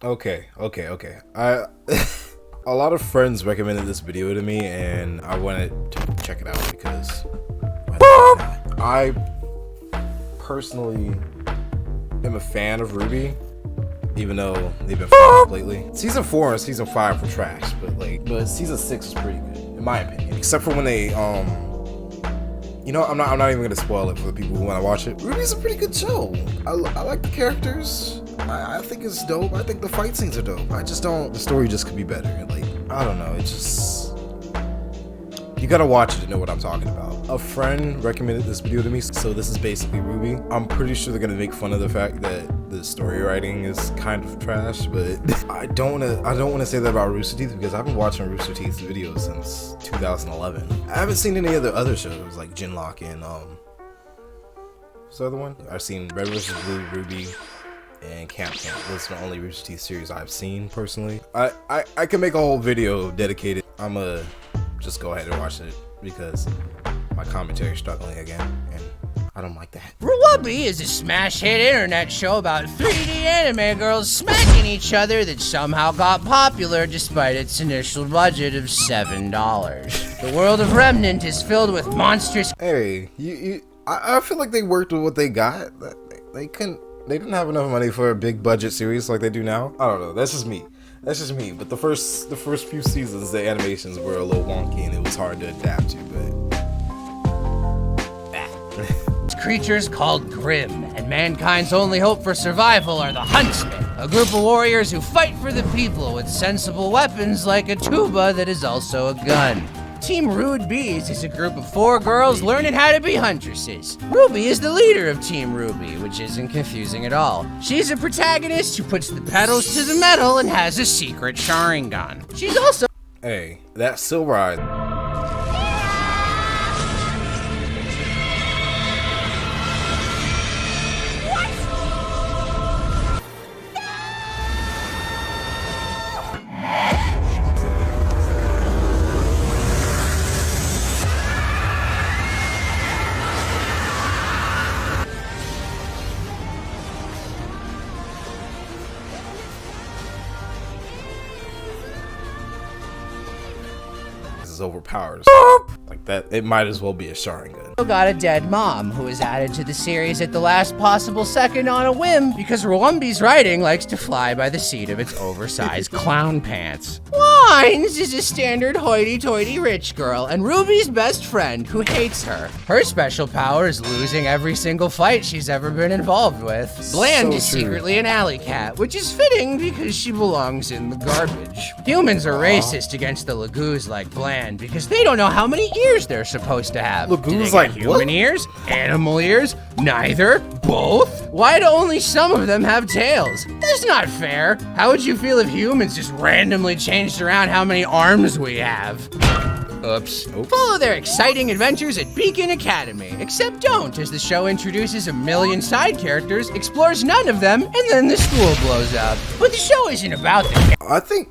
Okay. I a lot of friends recommended this video to me, and I wanted to check it out because I personally am a fan of RWBY, even though they've been f***ing up lately. Season 4 and Season 5 were trash, but Season 6 is pretty good, in my opinion. Except for when they, you know, I'm not even gonna spoil it for the people who want to watch it. RWBY's a pretty good show. I like the characters. I think it's dope. I think the fight scenes are dope. I just don't. The story just could be better. Like, I don't know. It's just, you gotta watch it to know what I'm talking about. A friend recommended this video to me, so this is basically RWBY. I'm pretty sure they're gonna make fun of the fact that the story writing is kind of trash, but I don't wanna say that about Rooster Teeth because I've been watching Rooster Teeth's videos since 2011. I haven't seen any of the other shows like Genlock and what's the other one? I've seen Red vs. Blue, RWBY, and Camp. Those are the only Rooster Teeth series I've seen personally. I can make a whole video dedicated. I'ma just go ahead and watch it because my commentary is struggling again, and I don't like that. RWBY is a smash hit internet show about 3D anime girls smacking each other that somehow got popular despite its initial budget of $7. The world of Remnant is filled with monstrous. Hey, I feel like they worked with what they got. They didn't have enough money for a big budget series like they do now. I don't know. That's just me. But the first few seasons, the animations were a little wonky and it was hard to adapt to. But creatures called Grimm, and mankind's only hope for survival are the Huntsmen, a group of warriors who fight for the people with sensible weapons like a tuba that is also a gun. Team RWBY is a group of 4 girls learning how to be huntresses. RWBY is the leader of Team RWBY, which isn't confusing at all. She's a protagonist who puts the pedals to the metal and has a secret Sharingan. She's also— hey, that's still right. Overpowered like that, it might as well be a Sharingan. got a dead mom who was added to the series at the last possible second on a whim because RWBY's writing likes to fly by the seat of its oversized clown pants. Wines is a standard hoity-toity rich girl and RWBY's best friend who hates her. Her special power is losing every single fight she's ever been involved with. Bland is secretly an alley cat, which is fitting because she belongs in the garbage. Humans are racist against the Lagoos like Bland because they don't know how many ears they're supposed to have. Lagoos like human ears? Animal ears? Neither? Both? Why do only some of them have tails? That's not fair. How would you feel if humans just randomly changed around how many arms we have? Oops. Follow their exciting adventures at Beacon Academy. Except don't, as the show introduces a million side characters, explores none of them, and then the school blows up. But the show isn't about that. I think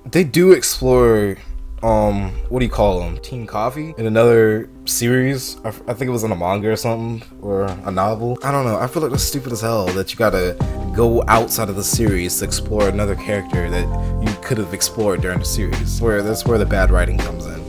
they do explore, what do you call them? Teen Coffee in another series. I think it was in a manga or something, or a novel. I don't know. I feel like that's stupid as hell that you gotta go outside of the series to explore another character that you could have explored during the series. That's where the bad writing comes in.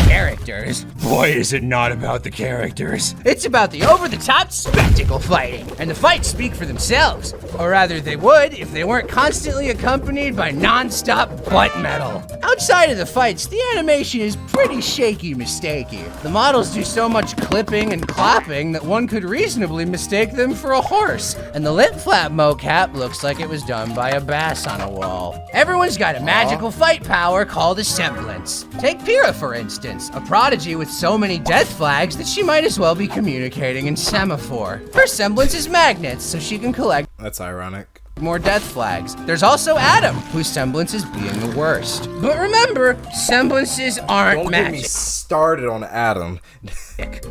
Characters? Boy, is it not about the characters. It's about the over-the-top spectacle fighting, and the fights speak for themselves. Or rather, they would if they weren't constantly accompanied by non-stop butt metal. Outside of the fights, the animation is pretty shaky-mistakey. The models do so much clipping and clapping that one could reasonably mistake them for a horse, and the lip flap mocap looks like it was done by a bass on a wall. Everyone's got a magical fight power called a semblance. Take Pyrrha, for instance, a prodigy with so many death flags that she might as well be communicating in semaphore. Her semblance is magnets, so she can collect— that's ironic. more death flags. There's also Adam, whose semblance is being the worst. But remember, semblances aren't Don't magic. get me started on Adam.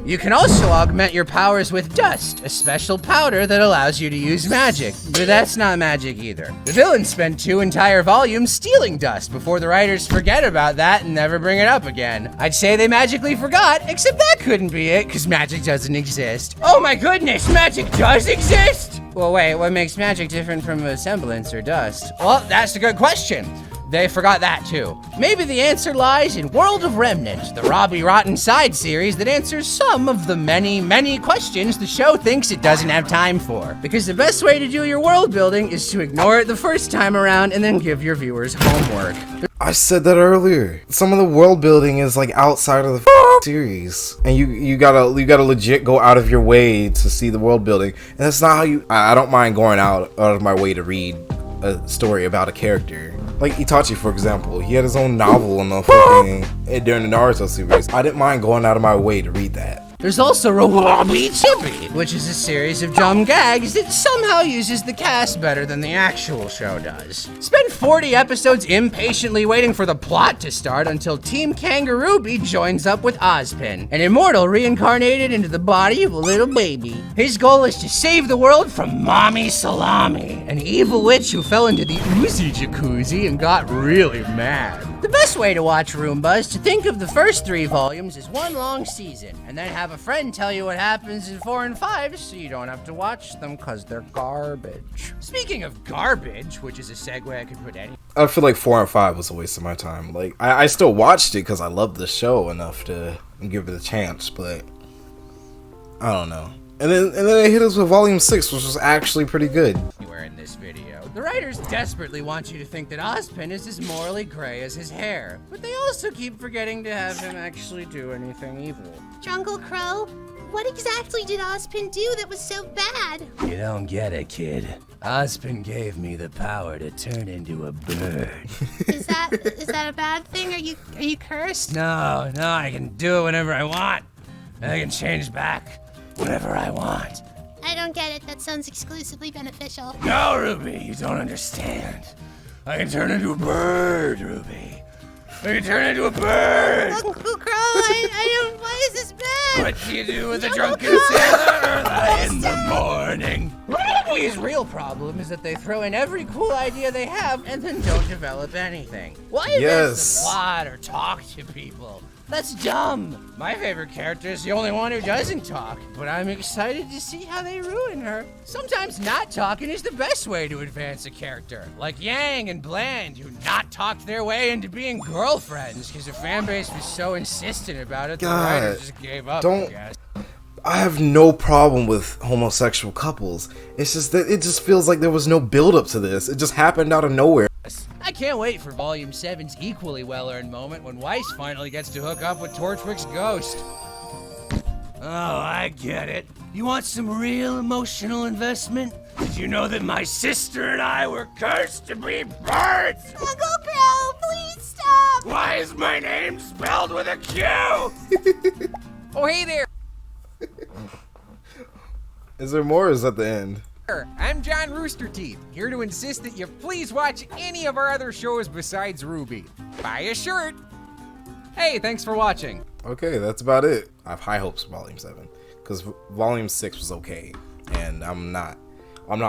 You can also augment your powers with dust, a special powder that allows you to use magic. But that's not magic either. The villains spend 2 entire volumes stealing dust before the writers forget about that and never bring it up again. I'd say they magically forgot, except that couldn't be it, because magic doesn't exist. Oh my goodness, magic does exist? Well, wait, what makes magic different from a semblance or dust? Well, that's a good question. They forgot that too. Maybe the answer lies in World of Remnant, the Robbie Rotten side series that answers some of the many, many questions the show thinks it doesn't have time for. Because the best way to do your world building is to ignore it the first time around and then give your viewers homework. I said that earlier. Some of the world building is like outside of the series, and you gotta legit go out of your way to see the world building. And that's not how you. I don't mind going out of my way to read a story about a character. Like Itachi, for example, he had his own novel in the during the Naruto series. I didn't mind going out of my way to read that. There's also RWBY, which is a series of dumb gags that somehow uses the cast better than the actual show does. Spend 40 episodes impatiently waiting for the plot to start until Team Kangaroo joins up with Ozpin, an immortal reincarnated into the body of a little baby. His goal is to save the world from Mommy Salami, an evil witch who fell into the Uzi jacuzzi and got really mad. The best way to watch Roomba is to think of the first 3 volumes as one long season, and then have a friend tell you what happens in 4 and 5 so you don't have to watch them because they're garbage. Speaking of garbage, which is a segue I could put any. I feel like 4 and 5 was a waste of my time. Like I still watched it because I loved the show enough to give it a chance, but I don't know. And then they hit us with Volume 6, which was actually pretty good. Anywhere in this video. The writers desperately want you to think that Ozpin is as morally gray as his hair, but they also keep forgetting to have him actually do anything evil. Jungle Crow, what exactly did Ozpin do that was so bad? You don't get it, kid. Ozpin gave me the power to turn into a bird. Is that a bad thing? Are you cursed? No, I can do it whenever I want. I can change back whenever I want. I don't get it. That sounds exclusively beneficial. No, Ruby, you don't understand. I can turn into a bird, Ruby. I can turn into a bird. Uncle Crow, I don't. Why is this bad? What do you do with a drunken sailor early in the morning? RWBY's real problem is that they throw in every cool idea they have and then don't develop anything. Why advance the plot or talk to people? That's dumb. My favorite character is the only one who doesn't talk, but I'm excited to see how they ruin her. Sometimes not talking is the best way to advance a character, like Yang and Bland, who not talked their way into being girlfriends because the fan base was so insistent about it. The writers just gave up. I guess. I have no problem with homosexual couples. It's just that it just feels like there was no build up to this. It just happened out of nowhere. I can't wait for Volume 7's equally well-earned moment when Weiss finally gets to hook up with Torchwick's ghost. Oh, I get it. You want some real emotional investment? Did you know that my sister and I were cursed to be birds? Uncle Crow, please stop! Why is my name spelled with a Q? Oh, hey there. Is there more or is that the end? I'm John Rooster Teeth, here to insist that you please watch any of our other shows besides RWBY. Buy a shirt! Hey, thanks for watching. Okay, that's about it. I have high hopes for Volume 7, because Volume 6 was okay, and I'm not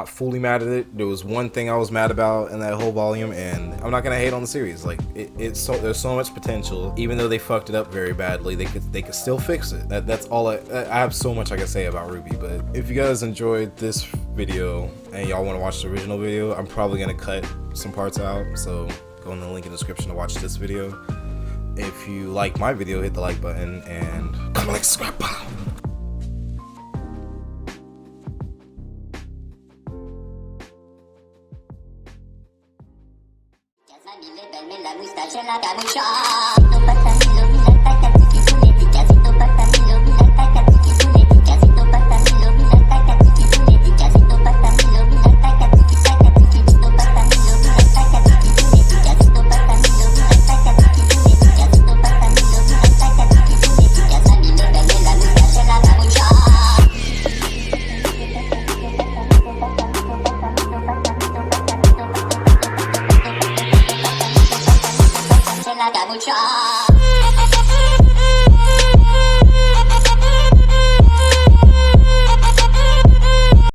fully mad at it. There was one thing I was mad about in that whole volume, and I'm not gonna hate on the series. Like there's so much potential. Even though they fucked it up very badly, they could still fix it. That's all I have so much I can say about RWBY. But if you guys enjoyed this video and y'all want to watch the original video, I'm probably gonna cut some parts out. So go in the link in the description to watch this video. If you like my video, hit the like button and comment, like, subscribe. La moustache, la camucha. Mucha.